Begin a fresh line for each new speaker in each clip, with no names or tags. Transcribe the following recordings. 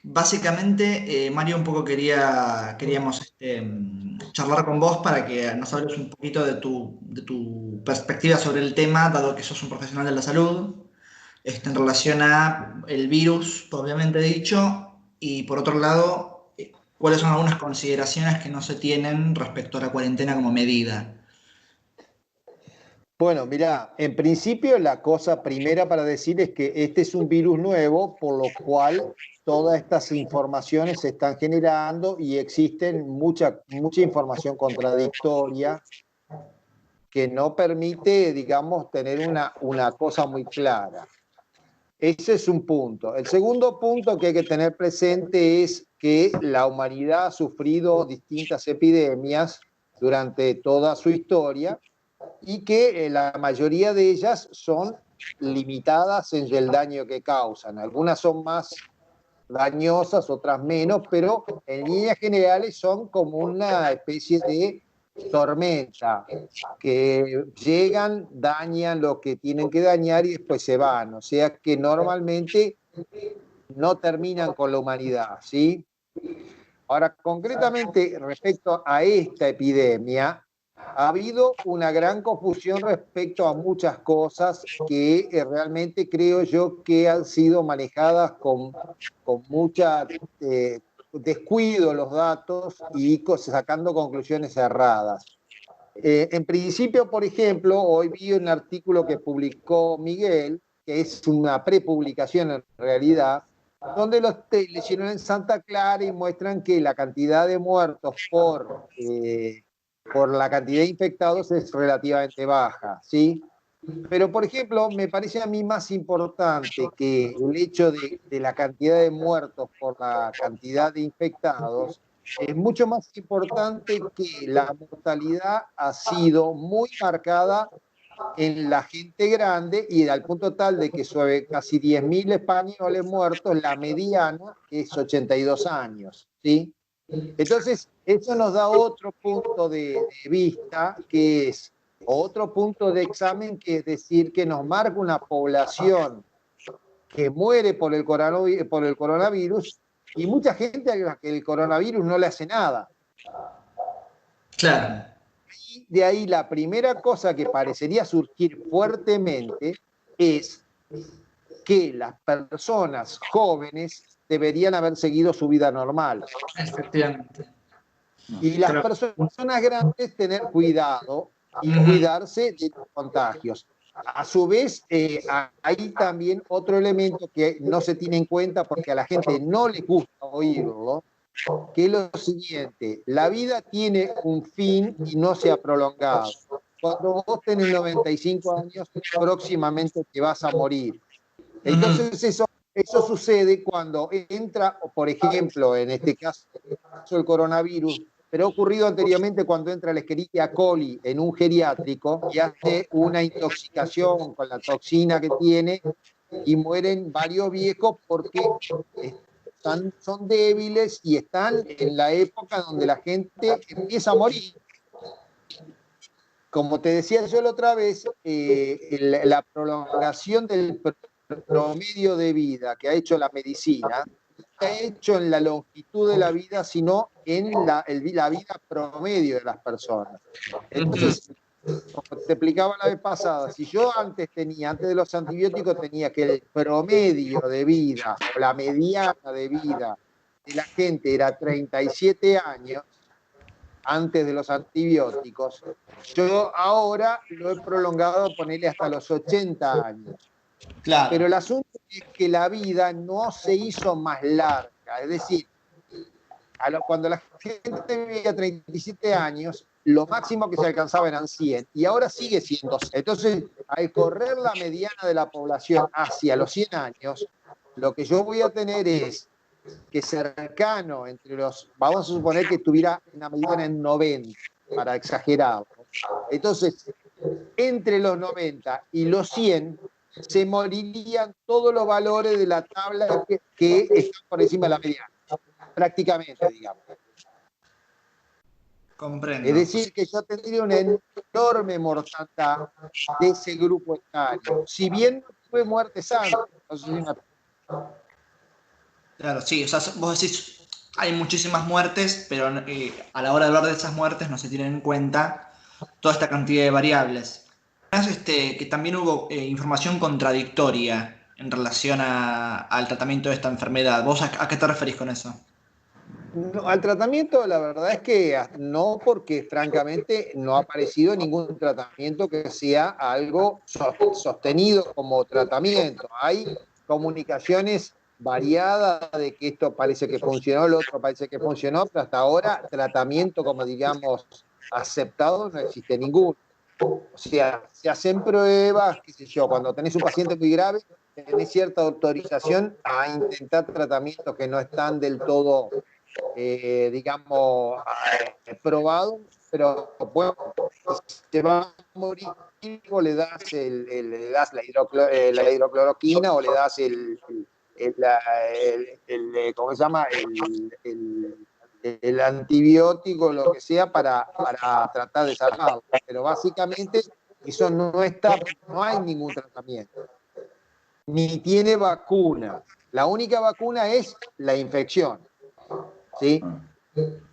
Básicamente, Mario, un poco queríamos charlar con vos para que nos hables un poquito de tu perspectiva sobre el tema, dado que sos un profesional de la salud, en relación a el virus, propiamente dicho, y por otro lado, cuáles son algunas consideraciones que no se tienen respecto a la cuarentena como medida.
Bueno, mirá, en principio la cosa primera para decir es que este es un virus nuevo, por lo cual todas estas informaciones se están generando y existen mucha información contradictoria que no permite, digamos, tener una cosa muy clara. Ese es un punto. El segundo punto que hay que tener presente es que la humanidad ha sufrido distintas epidemias durante toda su historia y que la mayoría de ellas son limitadas en el daño que causan. Algunas son más dañosas, otras menos, pero en líneas generales son como una especie de tormenta que llegan, dañan lo que tienen que dañar y después se van. O sea que normalmente no terminan con la humanidad, ¿sí? Ahora, concretamente respecto a esta epidemia, ha habido una gran confusión respecto a muchas cosas que realmente creo yo que han sido manejadas con mucha descuido los datos y sacando conclusiones erradas. En principio, por ejemplo, hoy vi un artículo que publicó Miguel, que es una prepublicación en realidad, donde los le hicieron en Santa Clara y muestran que la cantidad de muertos por la cantidad de infectados es relativamente baja, ¿sí? Pero, por ejemplo, me parece a mí más importante que el hecho de la cantidad de muertos por la cantidad de infectados, es mucho más importante que la mortalidad ha sido muy marcada en la gente grande y al punto tal de que sobre casi 10.000 españoles muertos, la mediana es 82 años, ¿sí? Entonces, eso nos da otro punto de vista, que es otro punto de examen, que es decir, que nos marca una población que muere por el coronavirus y mucha gente a la que el coronavirus no le hace nada.
Claro,
Y de ahí la primera cosa que parecería surgir fuertemente es que las personas jóvenes deberían haber seguido su vida normal.
efectivamente.
Y las
Creo.
personas grandes tener cuidado y
Ujú.
cuidarse de los contagios. A su vez, hay también otro elemento que no se tiene en cuenta porque a la gente no le gusta oírlo, que es lo siguiente: la vida tiene un fin y no se ha prolongado. Cuando vos tenés 95 años, próximamente te vas a morir.
Ujú.
Entonces eso sucede cuando entra, por ejemplo, en este caso el coronavirus, pero ha ocurrido anteriormente cuando entra la Escherichia coli en un geriátrico y hace una intoxicación con la toxina que tiene y mueren varios viejos porque son débiles y están en la época donde la gente empieza a morir. Como te decía yo la otra vez, la prolongación del promedio de vida que ha hecho la medicina ha hecho en la longitud de la vida, sino en la vida promedio de las personas.
Ujú.
Entonces, como te explicaba la vez pasada, si yo antes de los antibióticos, tenía que el promedio de vida o la mediana de vida de la gente era 37 años antes de los antibióticos, yo ahora lo he prolongado a ponerle hasta los 80 años. Pero
Claro.
el asunto es que la vida no se hizo más larga. Es decir, cuando la gente vivía 37 años, lo máximo que se alcanzaba eran 100 y ahora sigue siendo 100. Entonces, al correr la mediana de la población hacia los 100 años, lo que yo voy a tener es que cercano entre los, vamos a suponer que tuviera una mediana en 90, para exagerar. Entonces, entre los 90 y los 100 se morirían todos los valores de la tabla que están por encima de la mediana, prácticamente, digamos. Es
Comprendo.
decir, que yo tendría una enorme mortandad de ese grupo etario. Si bien no tuve muertes antes, no sé si
Claro, sí, o sea, vos decís, hay muchísimas muertes, pero a la hora de hablar de esas muertes no se tienen en cuenta toda esta cantidad de variables. Además, que también hubo información contradictoria en relación al tratamiento de esta enfermedad. ¿Vos a qué te referís con eso?
No, al tratamiento, la verdad es que no, porque francamente no ha aparecido ningún tratamiento que sea algo sostenido como tratamiento. Hay comunicaciones variadas de que esto parece que funcionó, lo otro parece que funcionó, pero hasta ahora tratamiento, como digamos, aceptado, no existe ninguno. O sea, se hacen pruebas, qué sé yo, cuando tenés un paciente muy grave, tenés cierta autorización a intentar tratamientos que no están del todo digamos, probado, pero bueno, si se va a morir, o le das, le das la hidrocloroquina o le das ¿cómo se llama? El antibiótico, lo que sea, para tratar de salvarlo. Pero básicamente eso no está, no hay ningún tratamiento, ni tiene vacuna. La única vacuna es la infección, ¿sí?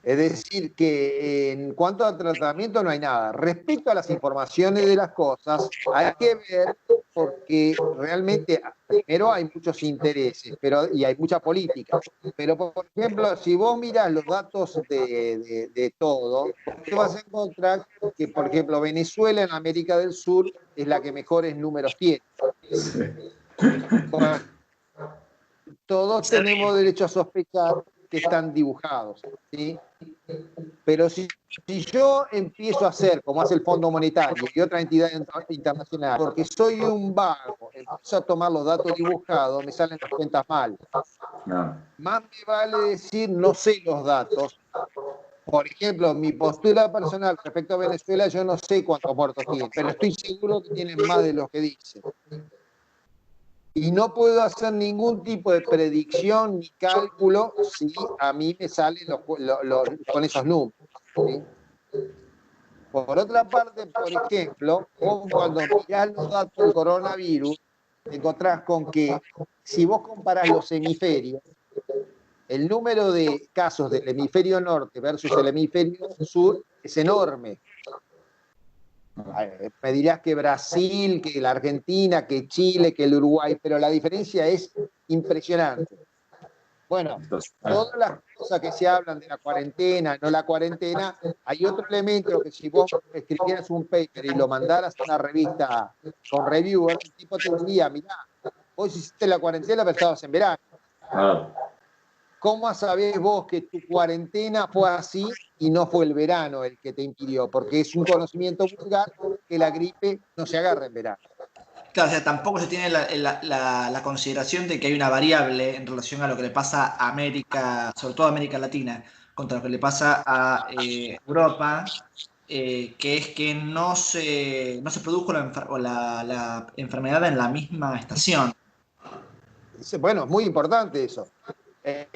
Es decir, que en cuanto al tratamiento no hay nada. Respecto a las informaciones de las cosas, hay que ver porque realmente, primero hay muchos intereses y hay mucha política. Pero, por ejemplo, si vos miras los datos de todo, te vas a encontrar que, por ejemplo, Venezuela en América del Sur es la que mejores números tiene. Bueno, todos tenemos derecho a sospechar que están dibujados, ¿sí? Pero si yo empiezo a hacer, como hace el Fondo Monetario y otra entidad internacional, porque soy un vago, empiezo a tomar los datos dibujados, me salen las cuentas mal.
No.
Más me vale decir, no sé los datos. Por ejemplo, mi postura personal respecto a Venezuela, yo no sé cuántos muertos tiene, pero estoy seguro que tienen más de los que dicen. Y no puedo hacer ningún tipo de predicción ni cálculo si a mí me salen con esos números, ¿sí? Por otra parte, por ejemplo, vos cuando mirás los datos del coronavirus, te encontrás con que si vos comparás los hemisferios, el número de casos del hemisferio norte versus el hemisferio sur es enorme. Me dirás que Brasil, que la Argentina, que Chile, que el Uruguay, pero la diferencia es impresionante. Bueno,
Entonces,
todas las cosas que se hablan de la cuarentena, no la cuarentena, hay otro elemento que si vos escribieras un paper y lo mandaras a una revista con reviewer, el tipo te diría, mirá, vos hiciste la cuarentena pero estabas en verano.
claro.
¿Cómo sabés vos que tu cuarentena fue así y no fue el verano el que te impidió? Porque es un conocimiento vulgar que la gripe no se agarra en verano.
Claro, o sea, tampoco se tiene la consideración de que hay una variable en relación a lo que le pasa a América, sobre todo a América Latina, contra lo que le pasa a Europa, que es que no se produjo la enfermedad en la misma estación.
Bueno, es muy importante eso. Eh,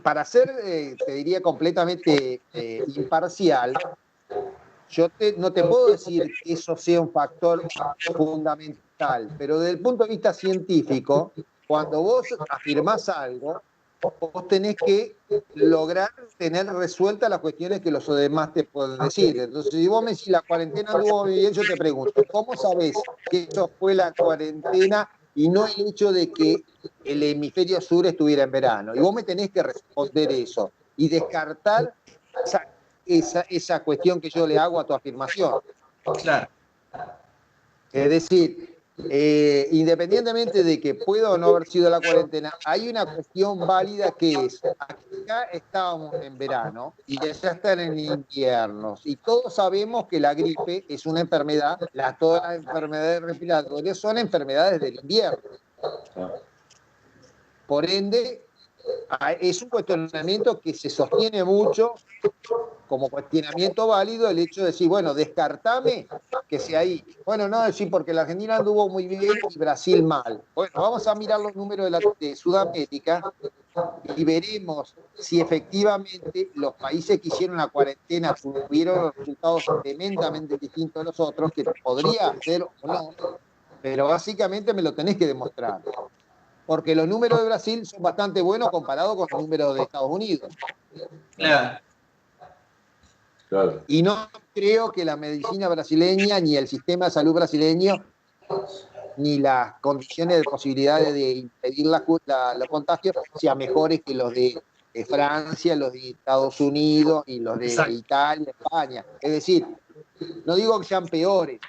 para ser, te diría, completamente imparcial, no te puedo decir que eso sea un factor fundamental, pero desde el punto de vista científico, cuando vos afirmás algo, vos tenés que lograr tener resueltas las cuestiones que los demás te pueden decir. Entonces, si vos me decís la cuarentena anduvo bien, yo te pregunto, ¿cómo sabés que eso fue la cuarentena y no el hecho de que el hemisferio sur estuviera en verano? Y vos me tenés que responder eso y descartar esa cuestión que yo le hago a tu afirmación.
Claro.
Es decir, independientemente de que pueda o no haber sido la cuarentena, hay una cuestión válida que es, acá estábamos en verano y ya están en inviernos, y todos sabemos que la gripe es una enfermedad, todas las enfermedades respiratorias son enfermedades del invierno. Por ende, es un cuestionamiento que se sostiene mucho como cuestionamiento válido el hecho de decir, bueno, descartame que sea ahí. Bueno, no decir porque la Argentina anduvo muy bien y Brasil mal. Bueno, vamos a mirar los números de Sudamérica y veremos si efectivamente los países que hicieron la cuarentena tuvieron resultados tremendamente distintos a los otros, que podría ser o no, pero básicamente me lo tenés que demostrar. porque los números de Brasil son bastante buenos comparados con los números de Estados Unidos.
Claro.
Claro.
Y no creo que la medicina brasileña, ni el sistema de salud brasileño, ni las condiciones de posibilidades de impedir los contagios sean mejores que los de Francia, los de Estados Unidos y los de
Exacto.
Italia, España. Es decir, no digo que sean peores,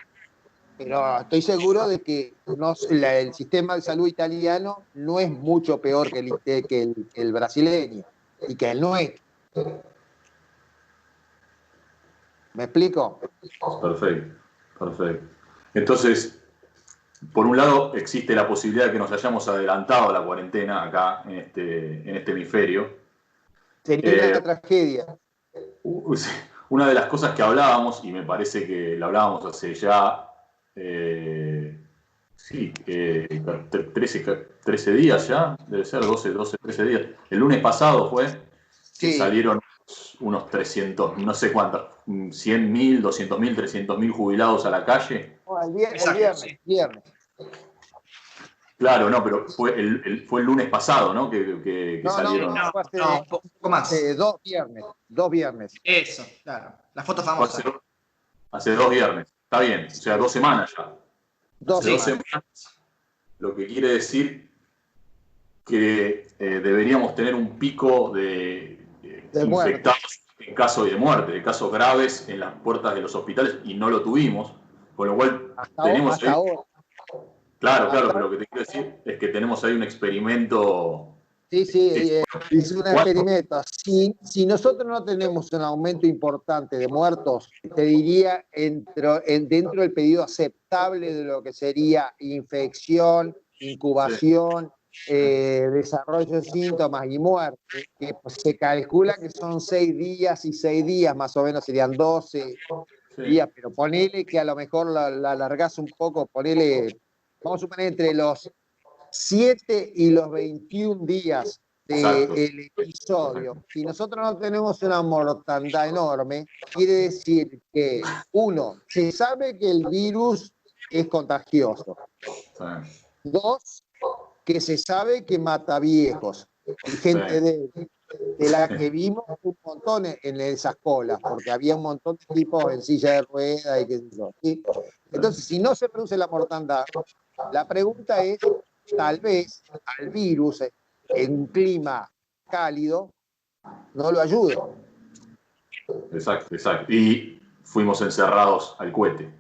pero estoy seguro de que el sistema de salud italiano no es mucho peor que el brasileño y que el nuestro. ¿Me explico?
Perfecto, perfecto. Entonces, por un lado, existe la posibilidad de que nos hayamos adelantado a la cuarentena acá en este hemisferio.
Sería una tragedia.
Una de las cosas que hablábamos, y me parece que la hablábamos hace ya, sí, 13 días ya, debe ser 12, 13 días. El lunes pasado fue que
Sí.
salieron unos 300, no sé cuántos, 100.000, 200.000, 300.000 jubilados a la calle.
El viernes.
Claro, no, pero fue el lunes pasado, ¿no? Que salieron.
No,
fue hace,
un poco más.
hace 2 viernes.
Eso, claro. La foto
Fue
famosa.
hace 2 viernes. Está bien, o sea, 2 semanas ya.
Dos
Hace 2
semanas.
semanas, lo que quiere decir que deberíamos tener un pico de infectados en caso de muerte, de casos graves en las puertas de los hospitales, y no lo tuvimos, con lo cual tenemos
Hasta ahora.
Claro, pero lo que te quiero decir es que tenemos ahí un experimento.
Sí, es un experimento. Si nosotros no tenemos un aumento importante de muertos, te diría dentro del pedido aceptable de lo que sería infección, incubación, desarrollo de síntomas y muerte, que pues, se calcula que son 6 días y 6 días, más o menos serían 12 días, pero ponele que a lo mejor la alargás un poco, vamos a suponer entre los 7 y los 21 días del episodio. Si nosotros no tenemos una mortandad enorme, quiere decir que, uno, se sabe que el virus es contagioso. 2, que se sabe que mata viejos y gente de la que vimos un montón en esas colas, porque había un montón de tipos en silla de ruedas y qué sé yo, ¿sí? Entonces, si no se produce la mortandad, la pregunta es, tal vez al virus en un clima cálido no lo ayude.
Exacto. Y fuimos encerrados al cohete.